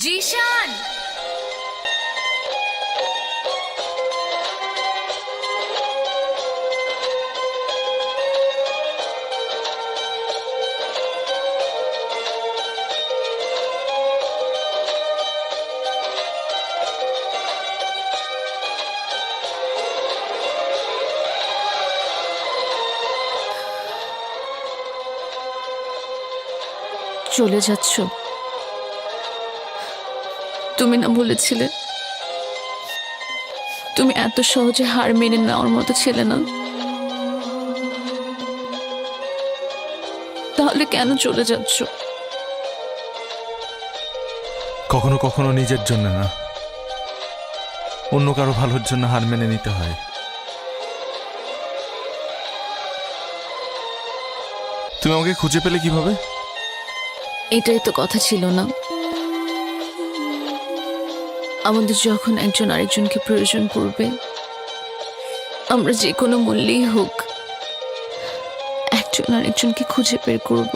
জিশান, চলে যাচ্ছ? তুমি না বলেছিলে তুমি এত সহজে হার মেনে নেওয়ার মতো ছেলে না? তাহলে কেন চলে যাচ্ছ? কখনো কখনো নিজের জন্য না, অন্য কারো ভালোর জন্য হার মেনে নিতে হয়। তুমি আমাকে খুঁজে পেলে কিভাবে? এটাই তো কথা ছিল না? আমাদের যখন একজন আরেকজনকে প্রয়োজন পড়বে, আমরা যে কোনো মূল্যেই হোক একজন আরেকজনকে খুঁজে বের করব।